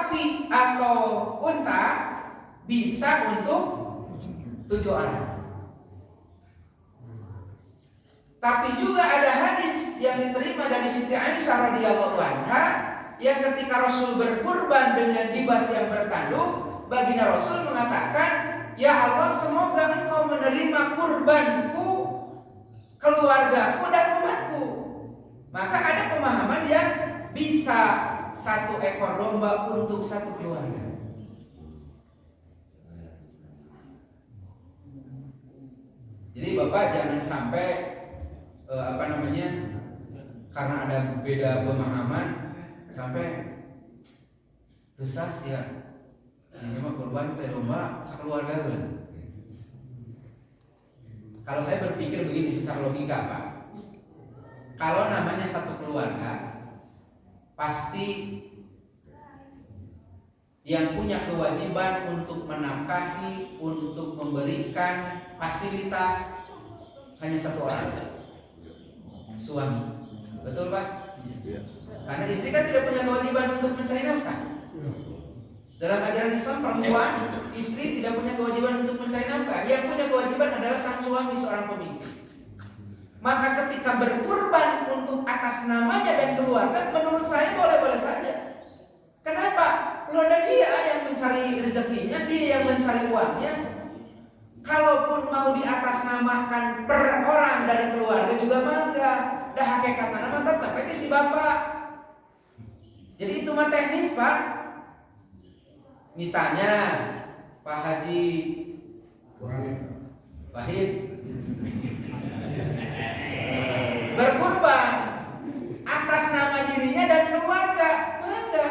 sapi atau unta bisa untuk 7 orang. Tapi juga ada hadis yang diterima dari Siti Aisyah radhiyallahu anha yang ketika Rasul berkurban dengan kibas yang bertanduk, baginda Rasul mengatakan, "Ya Allah, semoga Engkau menerima kurbanku, keluargaku dan umatku." Maka ada pemahaman yang bisa 1 ekor domba untuk 1 keluarga. Jadi Bapak jangan sampai karena ada beda pemahaman sampai dosa sih ya. Ini mah kurban teh domba sekeluarga kan. Kalau saya berpikir begini secara logika Pak, kalau namanya 1 keluarga, pasti yang punya kewajiban untuk menafkahi, untuk memberikan fasilitas hanya 1 orang, suami. Betul Pak? Karena istri kan tidak punya kewajiban untuk mencari nafkah. Dalam ajaran Islam, perempuan, istri tidak punya kewajiban untuk mencari nafkah. Yang punya kewajiban adalah sang suami, seorang pemimpin. Maka ketika berkurban untuk atas namanya dan keluarga, menurut saya boleh-boleh saja. Kenapa? Keluarga dia yang mencari rezekinya, dia yang mencari uangnya. Kalaupun mau diatasnamakan per orang dari keluarga juga mangga. Dah hakikatnya nama tetap itu si bapak. Jadi itu mah teknis Pak. Misalnya Pak Haji Wahid berkurban atas nama dirinya dan keluarga, mangga.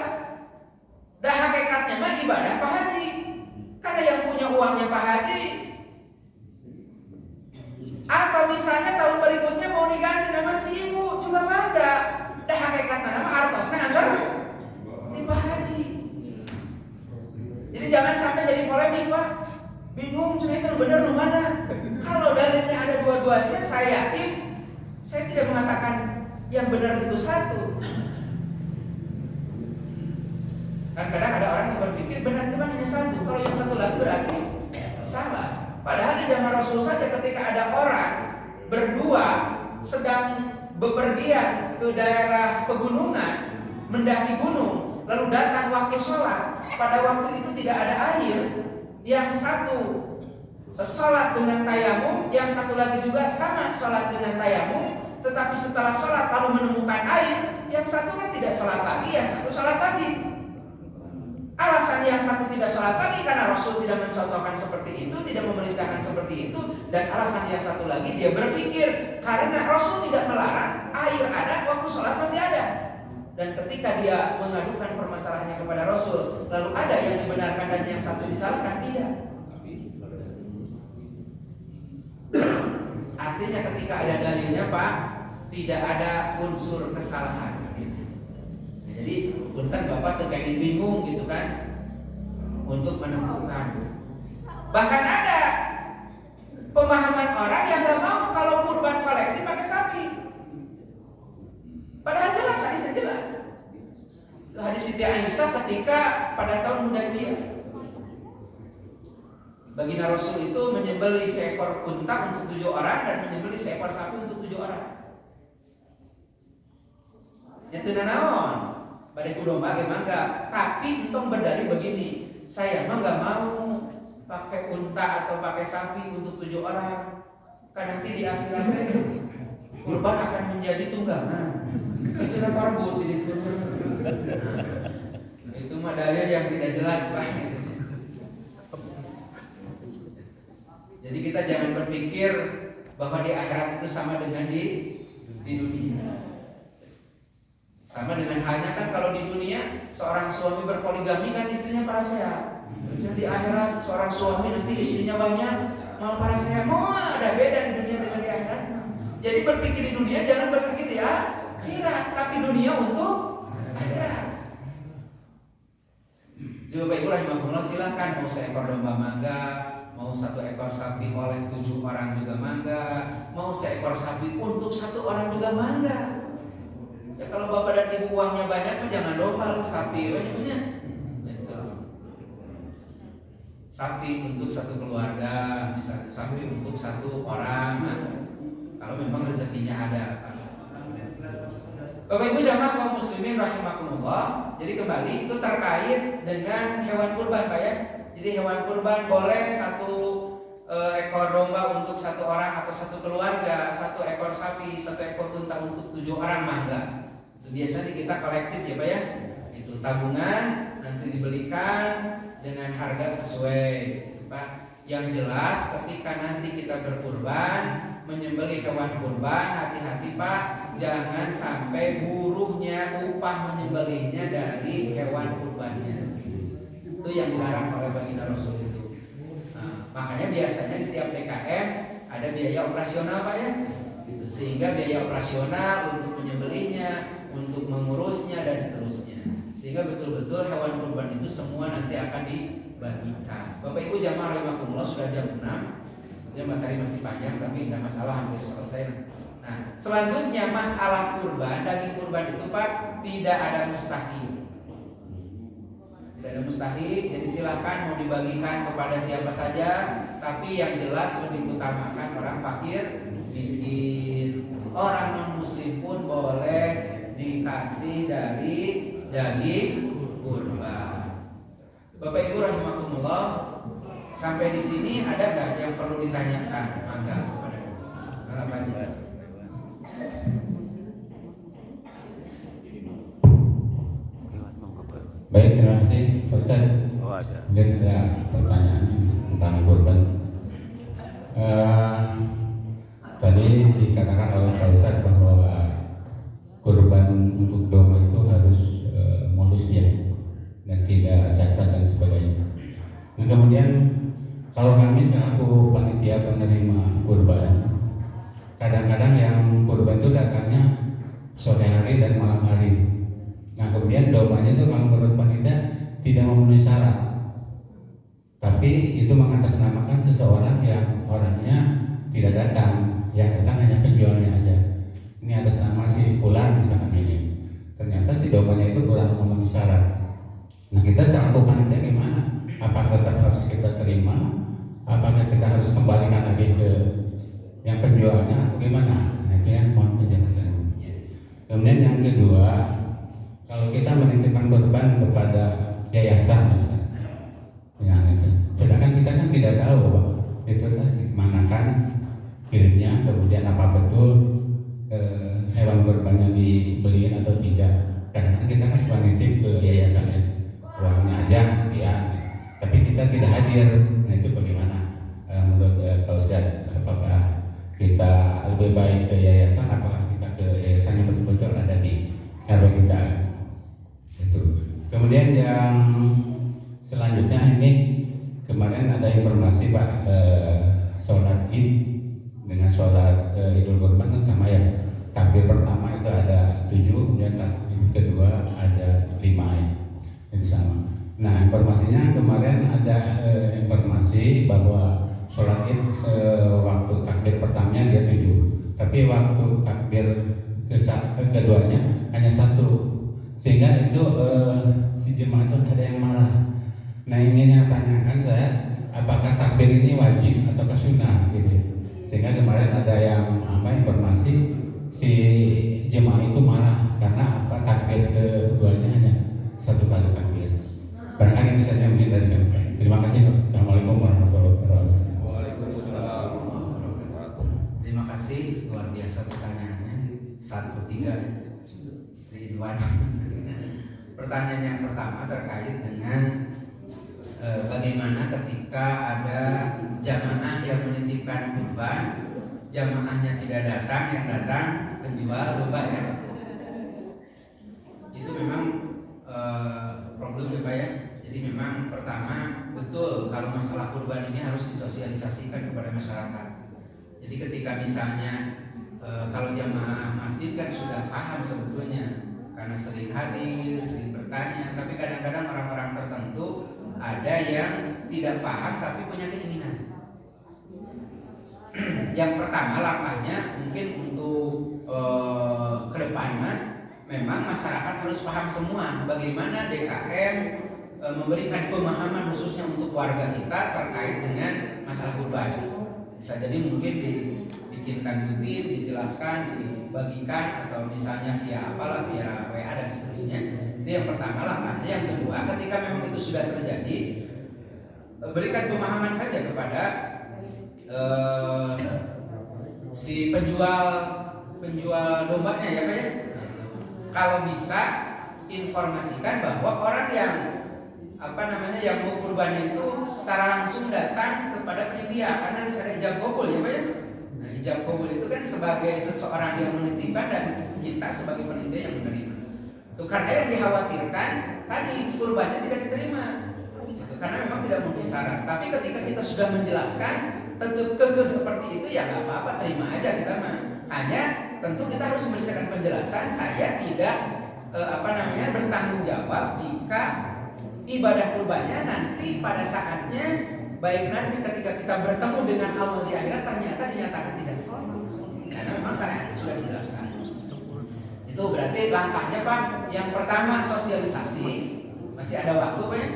Dah hakikatnya mah ibadah Pak Haji. Karena yang punya uangnya Pak Haji. Atau misalnya tahun berikutnya mau diganti nama si ibu juga mangga. Dah hakikatnya nama artosnya anggar di Pak Haji. Jadi jangan sampai jadi polemik Pak. Bingung cerita benar lu mana. Kalau dalilnya ada dua-duanya, saya yakin saya tidak mengatakan yang benar itu 1. Kan kadang ada orang yang berpikir benar itu kan hanya 1. Kalau yang 1 lagi berarti salah. Padahal di zaman Rasul saja ketika ada orang berdua sedang bepergian ke daerah pegunungan, mendaki gunung, lalu datang waktu sholat. Pada waktu itu tidak ada air, yang satu sholat dengan tayamum, yang satu lagi juga sama sholat dengan tayamum. Tetapi setelah sholat lalu menemukan air, yang satu kan tidak sholat lagi, yang satu sholat lagi. Alasan yang satu tidak sholat lagi karena Rasul tidak mencontohkan seperti itu, tidak memerintahkan seperti itu. Dan alasan yang satu lagi dia berpikir karena Rasul tidak melarang, air ada, waktu sholat masih ada. Dan ketika dia mengadukan permasalahannya kepada Rasul, lalu ada yang dibenarkan dan yang satu disalahkan, tidak. Artinya ketika ada dalilnya Pak, tidak ada unsur kesalahan. Jadi punten Bapak tuh kayak bingung gitu kan untuk menentukan. Bahkan ada pemahaman orang yang gak mau kalau kurban kolektif pakai sapi. Padahal jelas, hadisnya jelas. Itu hadis Siti Aisyah ketika pada tahun Hudaybiyah. Baginda Rasul itu menyembelih seekor unta untuk 7 orang dan menyembelih seekor sapi untuk 7 orang. Ya teu naon. Pada kudomba ge mangga, tapi entong berdalih begini, saya mah gak mau pakai unta atau pakai sapi untuk 7 orang. Karena nanti di akhirat kurban akan menjadi tunggangan. Kecil parbut di itu. Itu mah dalil yang tidak jelas Pak. Jadi kita jangan berpikir bahwa di akhirat itu sama dengan di dunia. Sama dengan halnya kan kalau di dunia seorang suami berpoligami kan istrinya parasehat. Terus di akhirat seorang suami nanti istrinya banyak mau parasehat. Oh ada beda di dunia dengan di akhirat. Jadi berpikir di dunia jangan berpikir di akhirat, tapi dunia untuk akhirat. Jadi Bapak Ibu rahimahullah silakan mau seekor domba mangga, mau 1 ekor sapi oleh 7 orang juga mangga, mau seekor sapi untuk 1 orang juga mangga. Ya kalau bapak dan ibu uangnya banyak, jangan domba sapi banyak. sapi untuk satu keluarga, bisa sapi untuk satu orang. Nah, kalau memang rezekinya ada. Bapak Ibu jamaah kaum muslimin rahimakumullah. Jadi kembali itu terkait dengan hewan kurban, Pak ya. Jadi hewan kurban boleh satu ekor domba untuk satu orang atau satu keluarga, satu ekor sapi, satu ekor unta untuk 7 orang, mangga. Itu biasanya kita kolektif ya Pak ya. Itu tabungan nanti dibelikan dengan harga sesuai, Pak. Yang jelas ketika nanti kita berkurban, menyembelih hewan kurban, hati-hati Pak, jangan sampai buruhnya upah menyembelihnya dari hewan kurbannya. Itu yang dilarang oleh baginda Rasul itu. Nah, makanya biasanya di tiap TKM ada biaya operasional Pak ya. Gitu. Sehingga biaya operasional untuk menyembelihnya, untuk mengurusnya dan seterusnya. Sehingga betul-betul hewan kurban itu semua nanti akan dibagikan. Bapak Ibu jamaah rahimakumullah, sudah jam 6. Materi masih panjang tapi tidak masalah, hampir selesai. Nah, selanjutnya masalah kurban, daging kurban itu Pak tidak ada mustahil. Tidak ada mustahil, jadi silakan mau dibagikan kepada siapa saja, tapi yang jelas lebih utamakan orang fakir, miskin. Orang non muslim pun boleh dikasih dari daging kurban. Bapak Ibu rahimakumullah, sampai di sini ada nggak yang perlu ditanyakan? Mangga kepada Pak Haji. Baik, terima kasih Pak Ustaz. Mungkin ada pertanyaan tentang kurban. Tadi dikatakan oleh Pak Ustaz bahwa kurban untuk domba itu harus mulus ya, dan tidak cacat dan sebagainya. Nah kemudian kalau kami selaku panitia penerima kurban, kadang-kadang yang kurban itu datangnya sore hari dan malam hari. Nah kemudian dombanya itu kalau menurut panitia tidak memenuhi syarat, tapi itu mengatasnamakan seseorang yang orangnya tidak datang, yang datang hanya penjualnya aja. Ini atas nama si Fulan misalkan ini. Ternyata si dombanya itu kurang memenuhi syarat. Nah kita selaku panitia gimana? Apakah tetap harus kita terima? Apakah kita harus kembalikan lagi ke yang penjualnya atau gimana? Nah itu yang mohon penjelasan. Kemudian yang kedua, kalau kita menitipkan korban kepada yayasan misalnya, yang itu, sedangkan kita kan tidak tahu Pak, itu dimanakan kirimnya, kemudian apa betul hewan korbannya dibeliin atau tidak. Kadang-kadang kita kan suka nitip ke yayasan ya, uangnya aja sekian, tapi kita tidak hadir. Nah itu bagaimana menurut Pak Ustadz? Apakah kita lebih baik ke yayasan, apakah kita ke yayasan yang betul-betul ada di RW kita? Itu. Kemudian yang selanjutnya ini kemarin ada informasi Pak, sholat Id dengan sholat Idul Kurban kan sama ya. Takbir pertama itu ada 7, kemudian takbir kedua ada 5 ya. Itu sama. Nah informasinya kemarin ada informasi bahwa sholat Id waktu takbir pertamanya dia 7, tapi waktu takbir keduanya hanya 1, sehingga itu si jemaah itu ada yang marah. Nah ini yang tanyakan saya, apakah takbir ini wajib atau sunnah gitu ya? Sehingga kemarin ada yang informasi si jemaah itu marah karena takbir keduanya hanya 1 kali takbir. Barangkali itu saja mungkin dari kami. Terima kasih Pak. Assalamualaikum warahmatullahi wabarakatuh. Waalaikumsalam. Terima kasih, luar biasa pertanyaannya. 1-3 Ridwan. Pertanyaan yang pertama terkait dengan bagaimana ketika ada jamaah yang menitipkan kurban, jamaahnya tidak datang, yang datang penjual domba ya. Itu memang problem ya Pak ya. Jadi memang pertama betul kalau masalah kurban ini harus disosialisasikan kepada masyarakat. Jadi ketika misalnya kalau jamaah masjid kan sudah paham sebetulnya karena sering hadir, sering bertanya, tapi kadang-kadang orang-orang tertentu ada yang tidak paham tapi punya keinginan. Yang pertama langkahnya mungkin untuk ke depannya memang masyarakat harus paham semua bagaimana DKM memberikan pemahaman khususnya untuk warga kita terkait dengan masalah kurban. Bisa jadi mungkin dibikinkan rutin, dijelaskan, dibagikan, atau misalnya via apalah, via WA dan seterusnya. Itu yang pertama langkahnya. Yang kedua, ketika memang itu sudah terjadi, berikan pemahaman saja kepada si penjual dombanya ya Pak ya. Kalau bisa informasikan bahwa orang yang yang mau kurban itu secara langsung datang kepada panitia, karena harus ada ijab qabul ya Pak ya. Nah, ijab qabul itu kan sebagai seseorang yang menitipkan dan kita sebagai panitia yang menerima. Itu karena yang dikhawatirkan tadi kurbannya tidak diterima. Karena memang tidak memenuhi syarat. Tapi ketika kita sudah menjelaskan tentu kekeh seperti itu ya nggak apa-apa, terima aja kita mah. Hanya tentu kita harus memberikan penjelasan, saya tidak bertanggung jawab jika ibadah kurbannya nanti pada saatnya, baik nanti ketika kita bertemu dengan Allah di akhirat ternyata dinyatakan tidak sah. Karena memang syariat sudah dijelaskan. Itu berarti langkahnya Pak. Yang pertama sosialisasi, masih ada waktu Pak ya.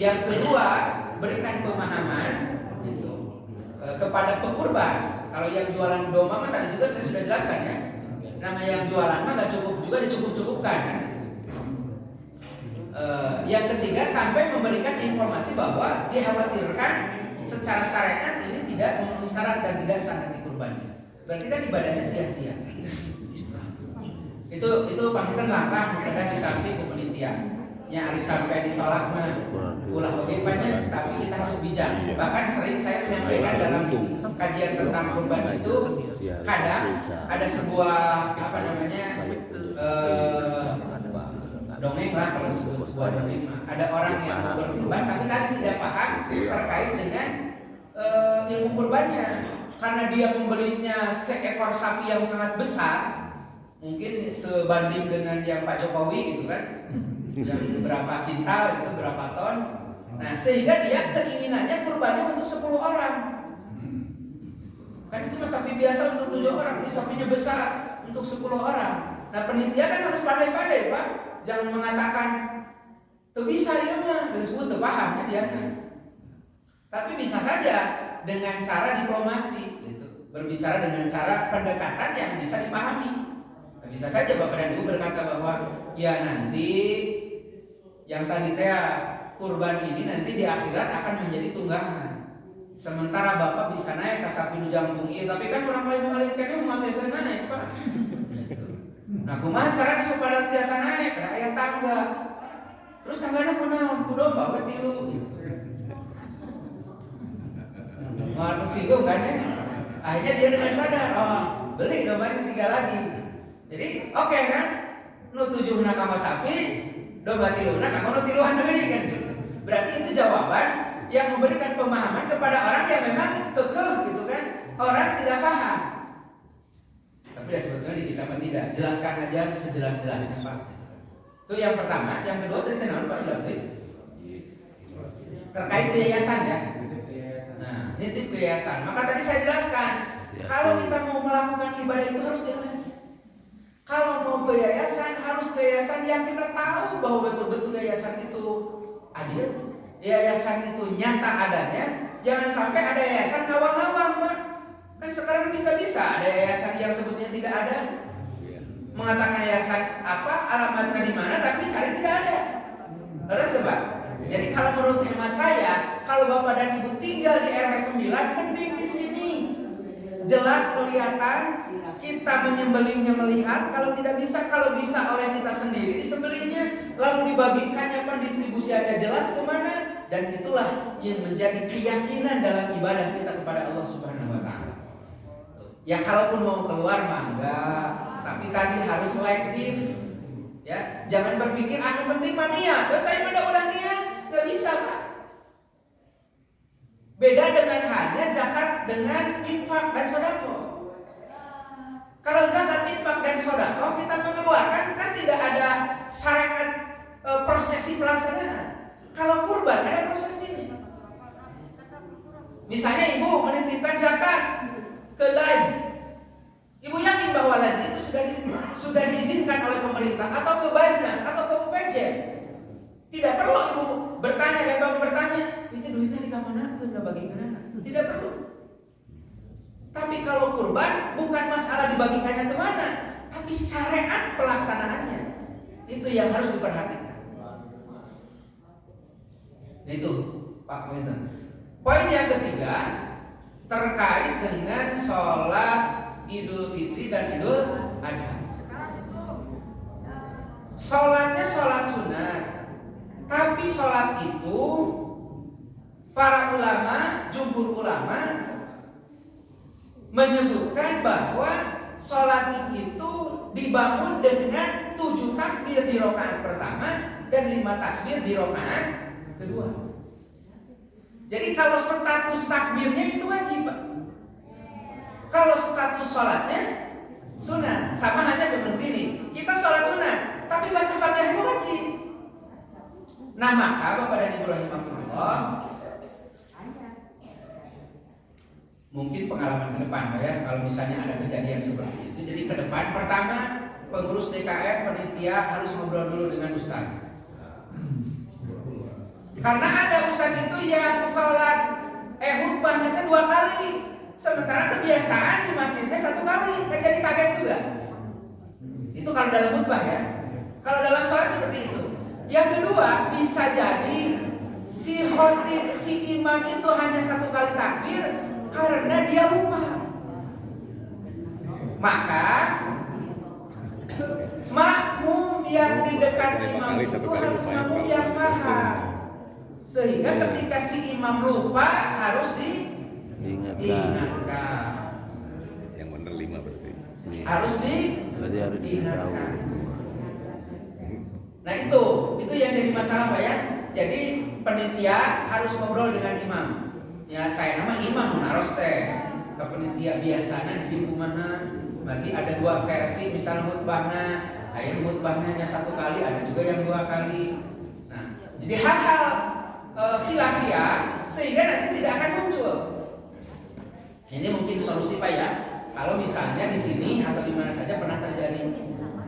Yang kedua berikan pemahaman kepada pekurban. Kalau yang jualan domba mah tadi juga saya sudah jelaskan ya. Nama yang jualan mah nggak cukup juga, dicukup-cukupkan kan? Yang ketiga sampai memberikan informasi bahwa dikhawatirkan secara syariat ini tidak memenuhi syarat dan tidak sah nanti kurbannya. Berarti kan ibadahnya sia-sia. Itu panggilan langkah mudah ditampil ke penitia. Yang harus sampai ditolak mah ulah bagaimana, tapi kita harus bijak. Bahkan sering saya menyampaikan dalam kajian tentang kurban itu, kadang ada sebuah dongeng lah, kalau sebuah dongeng, ada orang yang mau berkurban tapi tadi tidak paham terkait dengan ilmu kurbannya, karena dia membelinya seekor sapi yang sangat besar, mungkin sebanding dengan yang Pak Jokowi gitu kan, yang berapa kintal itu berapa ton. Nah sehingga dia keinginannya kurbannya untuk 10 orang. Kan itu mah sapi biasa untuk 7 orang, ini sapinya besar untuk 10 orang. Nah penitia kan harus pandai-pandai Pak. Jangan mengatakan tuh bisa ya mah, disebut tuh pahamnya dia kan. Tapi bisa saja dengan cara diplomasi gitu. Berbicara dengan cara pendekatan yang bisa dipahami. Nah, bisa saja Bapak dan Ibu berkata bahwa ya nanti yang tadi kurban ini nanti di akhirat akan menjadi tunggangan. Sementara Bapak bisa naik ke sapi jambung, tapi kan orang lain mengalihkannya umat desa naik Pak. Nah kumaha caranya supaya tiasa naik, ada ayat tangga. Terus tangganya kunaon, kudomba we tilu gitu. Mau tersinggung kan ya? Akhirnya dia dengan sadar, oh beli dombanya 3 lagi. Jadi oke kan? Nu 7 kama sapi, domba 3 kama nu 3 deui kan gitu. Berarti itu jawaban yang memberikan pemahaman kepada orang yang memang kekeh gitu kan. Orang tidak paham. Tapi ya sebetulnya di kita tidak, jelaskan aja sejelas-jelasnya Pak. Itu yang pertama. Yang kedua tadi kenal Pak Ilhamid terkait yayasan ya. Nah nitip yayasan. Maka tadi saya jelaskan kalau kita mau melakukan ibadah itu harus jelas. Kalau mau ke yayasan harus ke yayasan yang kita tahu bahwa betul-betul yayasan itu adil, yayasan itu nyata adanya. Jangan sampai ada yayasan ngawang-ngawang Pak. Kan sekarang bisa-bisa ada yayasan yang sebetulnya tidak ada, mengatakan yayasan apa, alamatnya di mana, tapi cari tidak ada. Terus Pak. Jadi kalau menurut hemat saya, kalau Bapak dan Ibu tinggal di RW 9, mending di sini. Jelas kelihatan, kita menyembelihnya melihat. Kalau tidak bisa, kalau bisa oleh kita sendiri disembelihnya, lalu dibagikannya pendistribusiannya jelas kemana. Dan itulah yang menjadi keyakinan dalam ibadah kita kepada Allah Subhanahu Wa Taala. Ya kalaupun mau keluar mangga, tapi tadi harus selektif. Ya, jangan berpikir yang penting niat. Saya udah niat, nggak bisa Pak. Beda dengan hanya zakat dengan infak dan sodako. Kalau zakat, infak dan sodako kita mengeluarkan kan tidak ada syariat prosesi pelaksanaan. Kalau kurban ada prosesinya. Misalnya ibu menitipkan zakat ke Laz, ibu yakin bahwa Laz itu sudah diizinkan oleh pemerintah atau ke Basnas atau ke PJ? Tidak perlu ibu bertanya dan bapak bertanya, itu duitnya di mana? Udah bagi ke mana? Tidak perlu. Tapi kalau kurban bukan masalah dibagikannya kemana, tapi syariat pelaksanaannya itu yang harus diperhatikan. Itu Pak Pointen. Poin yang ketiga terkait dengan sholat Idul Fitri dan Idul Adha. Sholatnya sholat sunat, tapi sholat itu para ulama, jumhur ulama menyebutkan bahwa sholat itu dibangun dengan 7 takbir di rakaat pertama dan 5 takbir di rakaat kedua. Jadi kalau status takbirnya itu wajib, Pak. Kalau status sholatnya sunat, sama hanya dengan begini, kita sholat sunat, tapi baca Fatihah itu wajib. Nah maka Bapak dan Ibu rahimahullah, mungkin pengalaman ke depan Pak ya, kalau misalnya ada kejadian seperti itu. Jadi ke depan, pertama pengurus DKM, panitia harus ngobrol dulu dengan Ustaz. Karena ada Ustaz itu yang sholat khutbahnya 2 kali, sementara kebiasaan di masjidnya 1 kali, kan jadi kaget juga. Itu kalau dalam khutbah ya. Kalau dalam sholat seperti itu. Yang kedua, bisa jadi si khotib, si imam itu hanya 1 kali takbir karena dia lupa. Maka makmum yang di dekat imam itu harus makmum yang paham. Sehingga ketika si imam lupa harus diingatkan. Yang benar 5 berarti. Harus diingatkan. Nah itu yang jadi masalah Pak ya. Jadi panitia harus ngobrol dengan imam. Ya saya nama imam menaros teh ke penitia biasanya di kumaha. Berarti ada 2 versi misalnya khutbahnya. Aya khutbahnya hanya 1 kali, ada juga yang 2 kali. Nah, jadi hal-hal khilafiyah sehingga nanti tidak akan muncul. Ini mungkin solusi Pak ya. Kalau misalnya di sini atau di mana saja pernah terjadi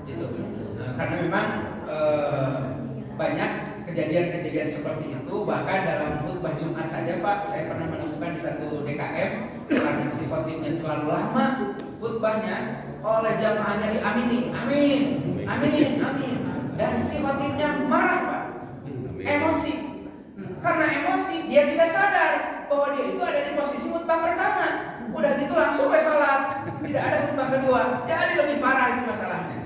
gitu. Karena memang banyak kejadian-kejadian seperti itu. Bahkan dalam khutbah Jumat saja Pak, saya pernah menemukan di satu DKM karena si khotibnya terlalu lama khutbahnya, oleh jamaahnya diamini, amin, amin, amin. Dan si khotibnya marah Pak, emosi. Karena emosi dia tidak sadar bahwa dia itu ada di posisi khutbah pertama. Udah gitu langsung ke sholat, tidak ada khutbah kedua. Jadi lebih parah itu masalahnya.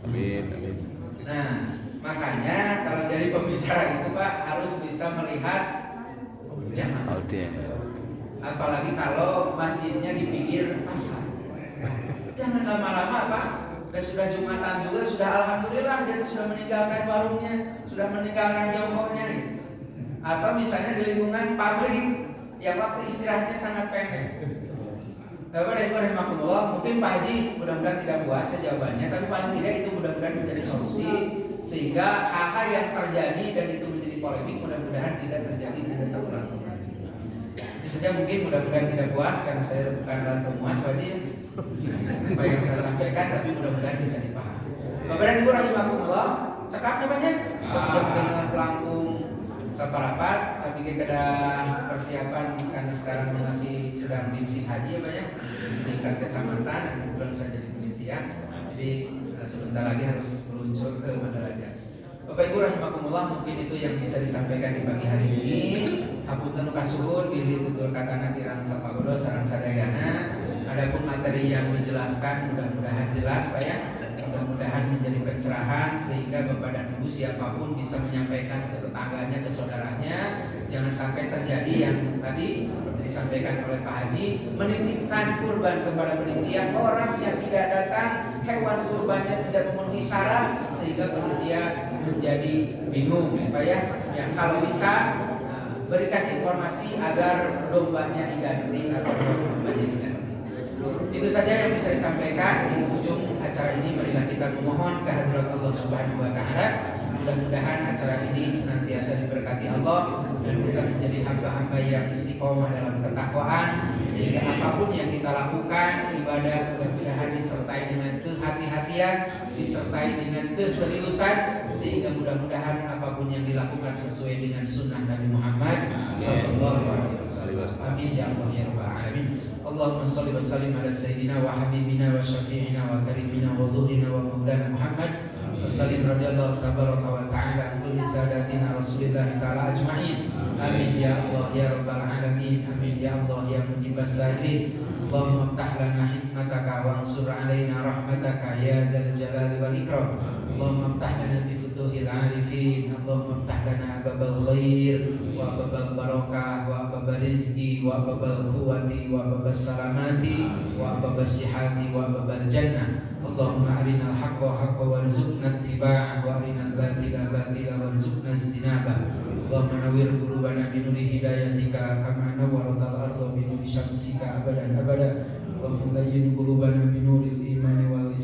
Amin, amin. Nah, makanya kalau jadi pembicara itu Pak harus bisa melihat jamaah. Apalagi kalau masjidnya di pinggir pasar. Jangan lama-lama Pak. Sudah Jumatan juga, sudah alhamdulillah dia sudah meninggalkan warungnya, sudah meninggalkan jongkoknya gitu. Atau misalnya di lingkungan pabrik yang waktu istirahatnya sangat pendek. Bapak dan Ibu rahimakumullah, mungkin Pak Haji mudah-mudahan tidak puas jawabannya, tapi paling tidak itu mudah-mudahan menjadi solusi sehingga hal-hal yang terjadi dan itu menjadi polemik mudah-mudahan tidak terjadi, tidak terulang kembali. Itu saja mungkin, mudah-mudahan tidak puas karena saya bukanlah pemuas Pak Haji apa yang saya sampaikan, tapi mudah-mudahan bisa dipahami. Bapak dan Ibu rahimakumullah, cekapnya banyak. Sudah dengan pelangkung saparapat, bikin kedah persiapan karena sekarang masih sedang dimsik haji ya banyak di tingkat kecamatan dan kebetulan saya jadi panitia, jadi sebentar lagi harus meluncur ke Mandalaja. Bapak Ibu rahimakumullah, mungkin itu yang bisa disampaikan di pagi hari ini. Hapunten kasuhun bilih tutur katana kirang sapagodo sareng sadayana. Adapun materi yang dijelaskan mudah-mudahan jelas Pak ya. Mudah-mudahan menjadi pencerahan sehingga Bapak dan Ibu siapapun bisa menyampaikan ke tetangganya, ke saudaranya. Jangan sampai terjadi yang tadi seperti disampaikan oleh Pak Haji, menitipkan kurban kepada panitia, orang yang tidak datang, hewan kurbannya tidak memenuhi syarat sehingga panitia menjadi bingung Pak ya. Ya kalau bisa berikan informasi agar dombanya diganti atau dombanya diganti. Itu saja yang bisa disampaikan di ujung acara ini. Marilah kita memohon kehadirat Allah Subhanahu wa taala. Mudah-mudahan acara ini senantiasa diberkati Allah dan kita menjadi hamba-hamba yang istiqomah dalam ketakwaan sehingga apapun yang kita lakukan ibadah mudah-mudahan disertai dengan kehati-hatian, disertai dengan keseriusan sehingga mudah-mudahan apapun apapun yang dilakukan sesuai dengan sunnah Nabi Muhammad sallallahu alaihi wasallam. Amin ya Allah ya rabbal alamin. Allahumma shalli wa sallim ala sayyidina wa habibina wa syafi'ina wa karimina wa zuhrina wa maulana Muhammad wa sallim radhiyallahu tabaraka wa ta'ala an kulli sadatina Rasulillah ta'ala ajma'in. Amin ya Allah ya rabbal alamin. Amin ya Allah ya mujibas sa'ilin. Allahumma iftah lana hikmataka wa ansur alaina rahmataka ya dzal jalali wal ikram. Allahumma iftah lana bi futuhil arifin. Allahumma iftah lana babal khair wa babal barakah wa babal rizqi wa babal quwwati wa babal salamati wa babal sihhati wa babal jannah. Allahumma arinal haqqa haqqa warzuqna ittiba'ah wa arinal batila batila warzuqna ijtinabah. Allahumma nawwir qulubana bi nuri hidayatika kama nawwaratal arda bi nuri syamsika abadan abada. Allahumma layyin qulubana bi nuril